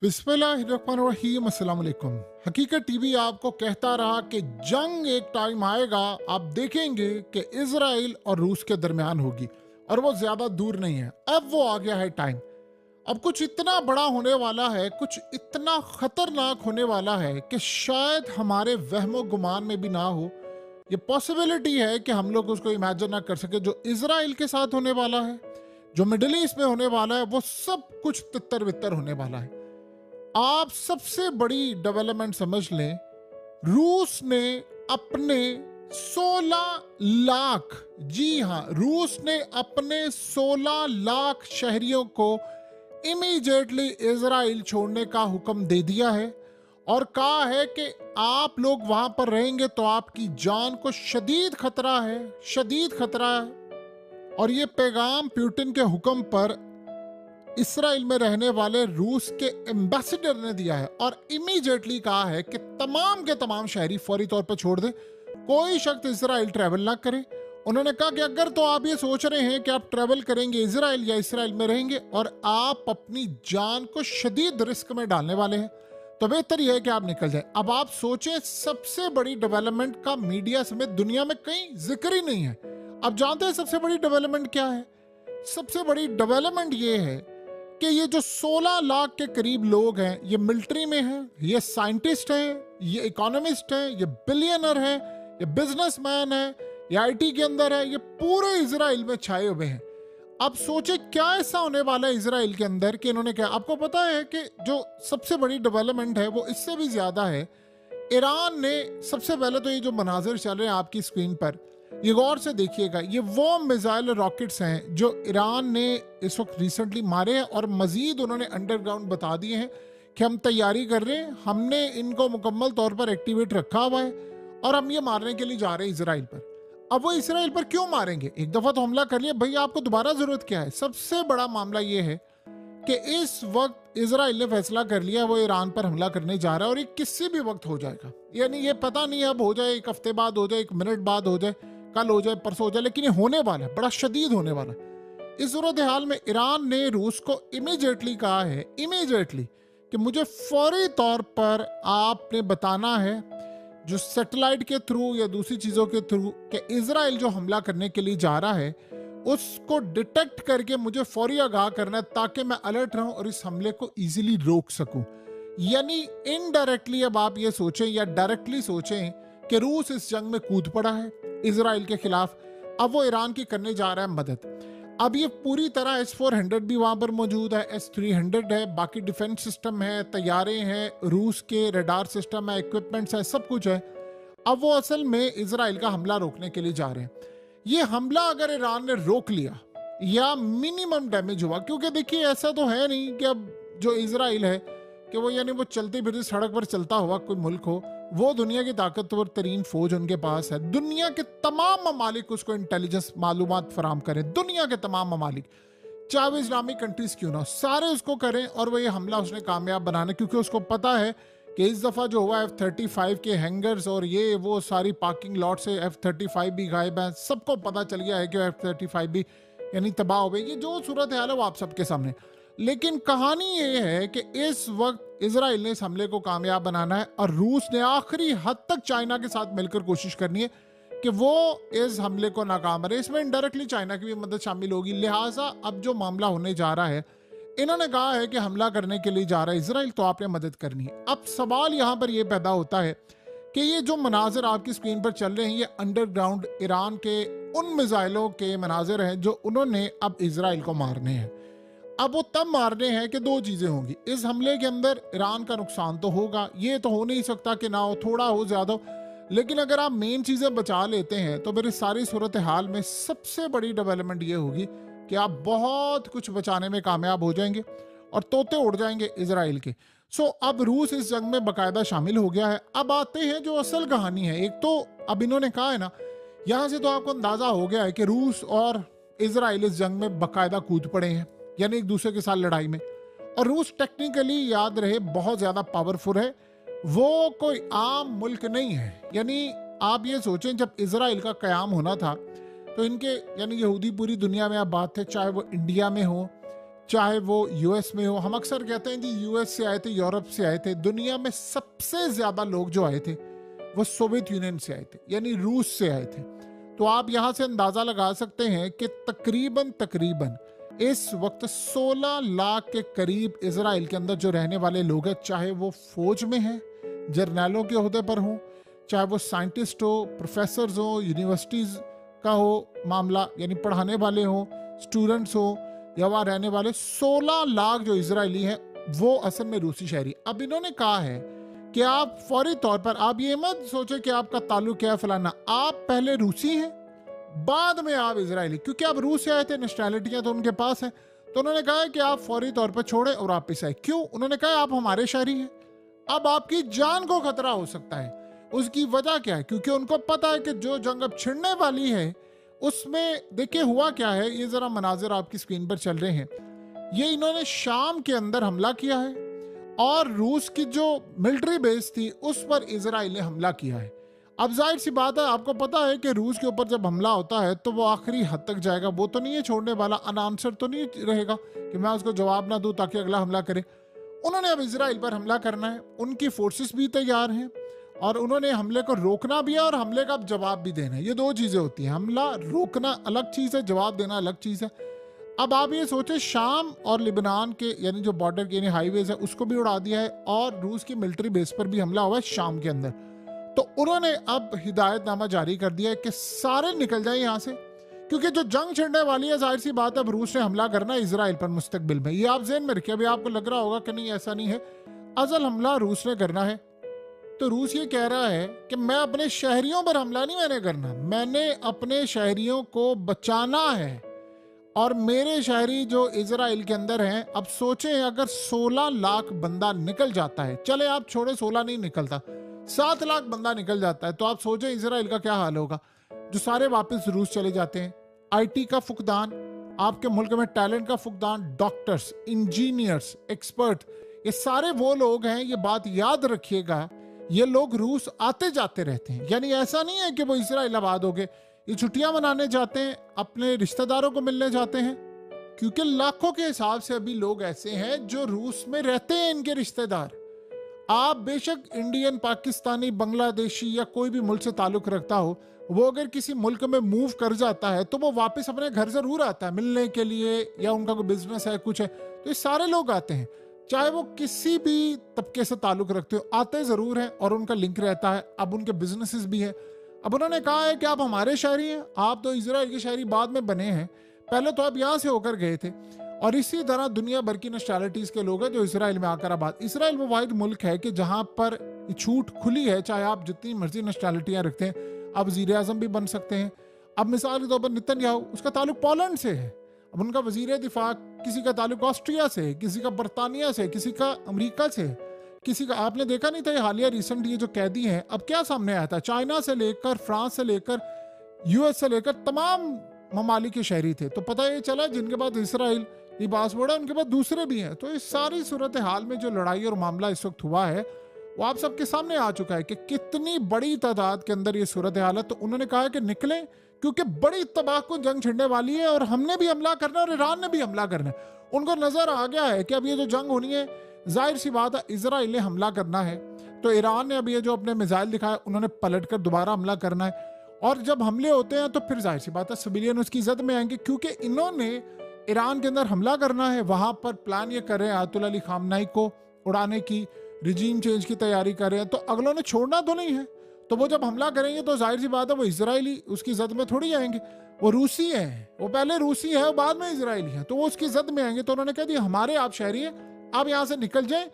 बिस्मिल्लाहिर्रहमानिर्रहीम, अस्सलाम वालेकुम। हकीकत टीवी आपको कहता रहा कि जंग एक टाइम आएगा, आप देखेंगे कि इजराइल और रूस के दरमियान होगी और वो ज्यादा दूर नहीं है। अब वो आ गया है टाइम। अब कुछ इतना बड़ा होने वाला है, कुछ इतना खतरनाक होने वाला है कि शायद हमारे वहमो गुमान में भी ना हो। ये पॉसिबिलिटी है कि हम लोग उसको इमेजिन ना कर सके। जो इजराइल के साथ होने वाला है, जो मिडिल ईस्ट में होने वाला है, वो सब कुछ तितर बितर होने वाला है। आप सबसे बड़ी डेवलपमेंट समझ लें, रूस ने अपने 16 लाख, जी हां, रूस ने अपने 16 लाख शहरियों को इमीडिएटली इजराइल छोड़ने का हुक्म दे दिया है और कहा है कि आप लोग वहां पर रहेंगे तो आपकी जान को शदीद खतरा है, शदीद खतरा है। और ये पैगाम पुतिन के हुक्म पर इसराइल में रहने वाले रूस के एम्बेसडर ने दिया है और इमीडिएटली कहा है कि तमाम के तमाम शहरी फौरी तौर पर छोड़ दें, कोई शख्स इसराइल ट्रैवल ना करे। उन्होंने कहा कि अगर तो आप ये सोच रहे हैं कि आप ट्रैवल करेंगे इसराइल या इसराइल में रहेंगे और आप अपनी जान को शदीद रिस्क में डालने वाले हैं, तो बेहतर यह है कि आप निकल जाए। अब आप सोचें, सबसे बड़ी डेवलपमेंट का मीडिया समेत दुनिया में कहीं जिक्र ही नहीं है। अब जानते हैं सबसे बड़ी डेवलपमेंट क्या है? सबसे बड़ी डेवलपमेंट ये है कि ये जो 16 लाख के करीब लोग हैं, ये मिलिट्री में हैं, ये साइंटिस्ट हैं, ये इकोनॉमिस्ट हैं, ये बिलियनर हैं, ये बिजनेसमैन हैं, ये आईटी के अंदर है, ये पूरे इजराइल में छाए हुए हैं। अब सोचे क्या ऐसा होने वाला है इजराइल के अंदर कि इन्होंने क्या, आपको पता है कि जो सबसे बड़ी डेवलपमेंट है वो इससे भी ज्यादा है। ईरान ने सबसे पहले तो ये जो मनाजिर चल रहे हैं आपकी स्क्रीन पर, ये गौर से देखिएगा, ये वो मिसाइल रॉकेट्स हैं जो ईरान ने इस वक्त रिसेंटली मारे हैं और मजीद उन्होंने अंडरग्राउंड बता दिए हैं कि हम तैयारी कर रहे हैं, हमने इनको मुकम्मल तौर पर एक्टिवेट रखा हुआ है और हम ये मारने के लिए जा रहे हैं इसराइल पर। अब वो इसराइल पर क्यों मारेंगे? एक दफा तो हमला कर लिया, भैया आपको दोबारा जरूरत क्या है? सबसे बड़ा मामला ये है कि इस वक्त इसराइल ने फैसला कर लिया वो ईरान पर हमला करने जा रहा है और ये किसी भी वक्त हो जाएगा। यानी ये पता नहीं अब हो जाए, एक हफ्ते बाद हो जाए, एक मिनट बाद हो जाए, कल हो जाए, परसों हो जाए, लेकिन ये होने वाला है, बड़ा शदीद होने वाला है। इस सूरत हाल में ईरान ने रूस को इमीडिएटली कहा है, इमीडिएटली, कि मुझे फौरी तौर पर आपने बताना है, जो सैटेलाइट के थ्रू या दूसरी चीजों के थ्रू, कि इजराइल जो हमला करने के लिए जा रहा है उसको डिटेक्ट करके मुझे फौरी आगाह करना है ताकि मैं अलर्ट रहूं और इस हमले को इजीली रोक सकूं। यानी इनडायरेक्टली अब आप ये सोचें या डायरेक्टली सोचें कि रूस इस जंग में कूद पड़ा है इसराइल के खिलाफ। अब वो ईरान की करने जा रहा है मदद। अब ये पूरी तरह S-400 भी वहां पर मौजूद है, S-300 है, बाकी डिफेंस सिस्टम है, तैयारे हैं, रूस के रडार सिस्टम है, इक्विपमेंट्स है, सब कुछ है। अब वो असल में इसराइल का हमला रोकने के लिए जा रहे हैं। ये हमला अगर ईरान ने रोक लिया या मिनिमम डैमेज हुआ, क्योंकि देखिए ऐसा तो है नहीं कि अब जो इसराइल है कि वो, यानी वो चलती फिरती सड़क पर चलता हुआ कोई मुल्क हो, वो दुनिया की ताकतवर तरीन फौज उनके पास है। दुनिया के तमाम ममालिक उसको इंटेलिजेंस मालूमात फराम करें, दुनिया के तमाम ममालिक, चाहे वो इस्लामिक कंट्रीज क्यों ना, सारे उसको करें और वो ये हमला उसने कामयाब बनाना, क्योंकि उसको पता है कि इस दफा जो हुआ F-35 के हैंगर्स और ये वो सारी पार्किंग लॉट से F-35 भी गायब है। सबको पता चल गया है कि F-35 भी यानी तबाह हो गई। ये जो सूरत हाल है वो आप सबके सामने। लेकिन कहानी ये है कि इस वक्त इसराइल ने इस हमले को कामयाब बनाना है और रूस ने आखिरी हद तक चाइना के साथ मिलकर कोशिश करनी है कि वो इस हमले को नाकाम करे। इसमें इनडायरेक्टली चाइना की भी मदद शामिल होगी। लिहाजा अब जो मामला होने जा रहा है, इन्होंने कहा है कि हमला करने के लिए जा रहा है इसराइल, तो आपने मदद करनी है। अब सवाल यहां पर यह पैदा होता है कि ये जो मनाजिर आपकी स्क्रीन पर चल रहे हैं, ये अंडरग्राउंड ईरान के उन मिसाइलों के मनाजिर हैं जो उन्होंने अब इसराइल को मारने हैं। अब वो तब मारने हैं कि दो चीजें होंगी। इस हमले के अंदर ईरान का नुकसान तो होगा, ये तो हो नहीं सकता कि ना हो, थोड़ा हो ज्यादा हो, लेकिन अगर आप मेन चीजें बचा लेते हैं तो मेरी सारी सूरत हाल में सबसे बड़ी डेवलपमेंट ये होगी कि आप बहुत कुछ बचाने में कामयाब हो जाएंगे और तोते उड़ जाएंगे इसराइल के। अब रूस इस जंग में बाकायदा शामिल हो गया है। अब आते हैं जो असल कहानी है। एक तो अब इन्होंने कहा है ना, यहां से तो आपको अंदाजा हो गया है कि रूस और इसराइल इस जंग में बाकायदा कूद पड़े हैं, यानी एक दूसरे के साथ लड़ाई में। और रूस टेक्निकली, याद रहे, बहुत ज्यादा पावरफुल है, वो कोई आम मुल्क नहीं है। यानी आप ये सोचें, जब इसराइल का कयाम होना था तो इनके यानी यहूदी पूरी दुनिया में अब बात है, चाहे वो इंडिया में हो, चाहे वो यूएस में हो। हम अक्सर कहते हैं कि यूएस से आए थे, यूरोप से आए थे। दुनिया में सबसे ज्यादा लोग जो आए थे वो सोवियत यूनियन से आए थे, यानी रूस से आए थे। तो आप यहां से अंदाजा लगा सकते हैं कि तकरीबन इस वक्त 16 लाख के करीब इजराइल के अंदर जो रहने वाले लोग हैं, चाहे वो फौज में हैं, जर्नैलों के ओहदे पर हों, चाहे वो साइंटिस्ट हो, प्रोफेसर्स हो, यूनिवर्सिटीज का हो मामला, यानी पढ़ाने वाले हो, स्टूडेंट्स हो, या वहाँ रहने वाले 16 लाख जो इजरायली हैं वो असल में रूसी शहरी। अब इन्होंने कहा है कि आप फौरी तौर पर, आप ये मत सोचे कि आपका ताल्लुक क्या है फलाना, आप पहले रूसी हैं बाद में आप इजरायली, क्योंकि आप रूस से आए थे, नेशनैलिटियां तो उनके पास है। तो उन्होंने कहा है कि आप फौरी तौर पर छोड़े और वापिस आए। क्यों? उन्होंने कहा आप हमारे शहरी हैं, अब आपकी जान को खतरा हो सकता है। उसकी वजह क्या है? क्योंकि उनको पता है कि जो जंग अब छिड़ने वाली है उसमें देखिए हुआ क्या है। ये जरा मनाजिर आपकी स्क्रीन पर चल रहे हैं। ये इन्होंने शाम के अंदर हमला किया है और रूस की जो मिलिट्री बेस थी उस पर इजराइल ने हमला किया है। अब जाहिर सी बात है, आपको पता है कि रूस के ऊपर जब हमला होता है तो वो आखिरी हद तक जाएगा, वो तो नहीं है छोड़ने वाला, अनआंसर तो नहीं रहेगा कि मैं उसको जवाब ना दूं ताकि अगला हमला करे। उन्होंने अब इजराइल पर हमला करना है, उनकी फोर्सेस भी तैयार हैं और उन्होंने हमले को रोकना भी है और हमले का जवाब भी देना है। ये दो चीजें होती हैं, हमला रोकना अलग चीज है, जवाब देना अलग चीज है। अब आप ये सोचे, शाम और लिबनान के यानी जो बॉर्डर के यानी हाईवेज है उसको भी उड़ा दिया है और रूस की मिलिट्री बेस पर भी हमला हुआ है शाम के अंदर। तो उन्होंने अब हिदायतनामा जारी कर दिया है कि सारे निकल जाए यहाँ से, क्योंकि जो जंग छिड़ने वाली है जाहिर सी बात है अब रूस ने हमला करना है इजराइल पर मुस्तकबिल में। ये आप ज़हन में रखिए। अभी आपको लग रहा होगा कि नहीं ऐसा नहीं है, असल हमला रूस ने करना है। तो रूस ये कह रहा है कि मैं अपने शहरियों पर हमला नहीं मैंने करना, मैंने अपने शहरियों को बचाना है। और मेरे शहरी जो इजराइल के अंदर हैं, अब सोचें अगर 16 लाख बंदा निकल जाता है, चले आप छोड़े 16 नहीं निकलता, 7 लाख बंदा निकल जाता है, तो आप सोचें इजराइल का क्या हाल होगा। जो सारे वापस रूस चले जाते हैं, आईटी का फुकदान, आपके मुल्क में टैलेंट का फुकदान, डॉक्टर्स, इंजीनियर्स, एक्सपर्ट, ये सारे वो लोग हैं, ये बात याद रखिएगा, ये लोग रूस आते जाते रहते हैं। यानी ऐसा नहीं है कि वो इजराइल आबाद हो गए, ये छुट्टियां मनाने जाते हैं, अपने रिश्तेदारों को मिलने जाते हैं, क्योंकि लाखों के हिसाब से अभी लोग ऐसे हैं जो रूस में रहते हैं, इनके रिश्तेदार। आप बेशक इंडियन, पाकिस्तानी, बांग्लादेशी या कोई भी मुल्क से ताल्लुक रखता हो, वो अगर किसी मुल्क में मूव कर जाता है तो वो वापस अपने घर जरूर आता है मिलने के लिए, या उनका कोई बिजनेस है कुछ है, तो ये सारे लोग आते हैं, चाहे वो किसी भी तबके से ताल्लुक रखते हो, आते जरूर हैं और उनका लिंक रहता है। अब उनके बिजनेसेस भी हैं। अब उन्होंने कहा है कि आप हमारे शहरी हैं, आप तो इजराइल के शहरी बाद में बने हैं, पहले तो आप यहाँ से होकर गए थे। और इसी तरह दुनिया भर की नेशनैलिटीज के लोग हैं जो इजराइल में आकर आबाद। इजराइल वो वाहिद मुल्क है कि जहां पर छूट खुली है, चाहे आप जितनी मर्जी नेशनैलिटियां रखते हैं, आप वजीर आजम भी बन सकते हैं। अब मिसाल के तौर पर नेतन्याहू, उसका ताल्लुक पोलैंड से है, अब उनका वजीर दिफा किसी का ताल्लुक ऑस्ट्रिया से, किसी का बरतानिया से, किसी का अमरीका से, किसी का, आपने देखा नहीं था ये हालिया रिसेंट ये जो कैदी हैं, अब क्या सामने आया था, चाइना से लेकर, फ्रांस से लेकर, यूएस से लेकर तमाम ममालिक के शहरी थे। तो पता ये चला जिनके बाद इसराइल ये पासपोर्ट है उनके बाद दूसरे भी हैं। तो इस सारी सूरत हाल में जो लड़ाई और मामला इस वक्त हुआ है वो आप सबके सामने आ चुका है कि कितनी बड़ी तादाद के अंदर ये सूरत हाल है। तो उन्होंने कहा कि निकलें, क्योंकि बड़ी तबाहकुन जंग छिड़ने वाली है और हमने भी हमला करना है और ईरान ने भी हमला करना है। उनको नजर आ गया है कि अब ये जो जंग होनी है, जाहिर सी बात है इजराइल ने हमला करना है, तो ईरान ने अब ये जो अपने मिसाइल दिखाया उन्होंने पलट कर दोबारा हमला करना है। और जब हमले होते हैं तो फिर जाहिर सी बात है सिविलियन उसकी जद में आएंगे, क्योंकि इन्होंने ईरान के अंदर हमला करना है, वहां पर प्लान ये कर रहे हैं आयतुल्लाह अली खामनाई को उड़ाने की, रिजीम चेंज की तैयारी कर रहे हैं, तो अगलों ने छोड़ना तो नहीं है। तो वो जब हमला करेंगे तो जाहिर सी बात है वो इजरायली उसकी जद में थोड़ी आएंगे, वो रूसी है, वो पहले रूसी है, वो बाद में इजरायली है, तो वो उसकी जद में आएंगे। तो उन्होंने कह दिया हमारे आप शहरी हैं, आप यहाँ से निकल जाए,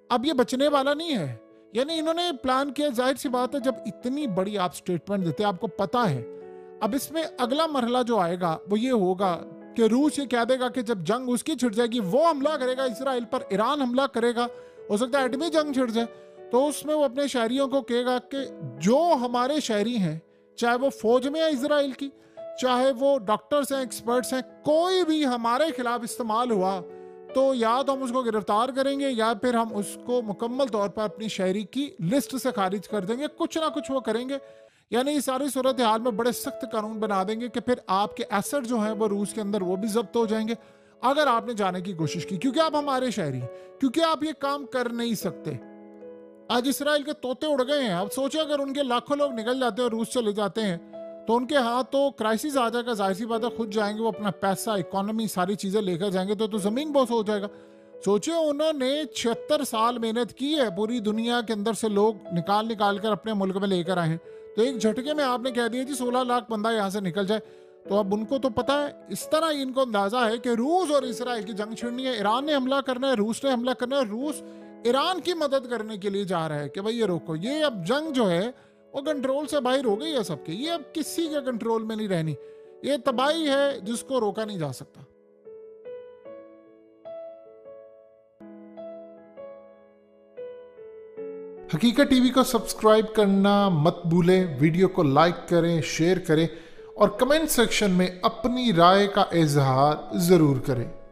अब ये बचने वाला नहीं है। यानी इन्होंने प्लान किया। जाहिर सी बात है जब इतनी बड़ी आप स्टेटमेंट देते हैं, आपको पता है अब इसमें अगला मरहला जो आएगा वो ये होगा कि रूस ये कह देगा कि जब जंग उसकी छिड़ जाएगी वो हमला करेगा इसराइल पर, ईरान हमला करेगा, हो सकता है एटमी जंग छिड़ जाए, तो उसमें वो अपने शहरियों को कहेगा कि जो हमारे शहरी हैं, चाहे वो फौज में है इसराइल की, चाहे वो डॉक्टर्स हैं, एक्सपर्ट्स हैं, कोई भी हमारे खिलाफ इस्तेमाल हुआ तो या तो हम उसको गिरफ्तार करेंगे या फिर हम उसको मुकम्मल तौर पर अपनी शहरी की लिस्ट से खारिज कर देंगे, कुछ ना कुछ वो करेंगे। यानी इस सारी सूरत हाल में बड़े सख्त कानून बना देंगे कि फिर आपके एसेट जो हैं वो रूस के अंदर वो भी जब्त हो जाएंगे, अगर आपने जाने की कोशिश की, क्योंकि आप हमारे शहरी हैं, क्योंकि आप ये काम कर नहीं सकते। आज इसराइल के तोते उड़ गए हैं। आप सोचिए अगर उनके लाखों लोग निकल जाते हैं और रूस चले जाते हैं तो उनके हाथ तो क्राइसिस आ जाएगा। जाहिर सी बात है, खुद जाएंगे वो, अपना पैसा, इकोनॉमी, सारी चीजें लेकर जाएंगे तो जमीन बोस हो जाएगा। सोचिए उन्होंने 76 साल मेहनत की है, पूरी दुनिया के अंदर से लोग निकाल निकाल कर अपने मुल्क में लेकर आए हैं, तो एक झटके में आपने कह दिया जी 16 लाख बंदा यहाँ से निकल जाए। तो अब उनको तो पता है, इस तरह इनको अंदाजा है कि रूस और इसराइल की जंग छिड़नी है। ईरान ने हमला करना है, रूस ने हमला करना है। रूस ईरान की मदद करने के लिए जा रहा है कि भाई ये रोको। ये अब जंग जो है वो कंट्रोल से बाहर हो गई है सबके। ये अब किसी के कंट्रोल में नहीं रहनी। ये तबाही है जिसको रोका नहीं जा सकता। हकीकत टीवी को सब्सक्राइब करना मत भूलें, वीडियो को लाइक करें, शेयर करें और कमेंट सेक्शन में अपनी राय का इजहार जरूर करें।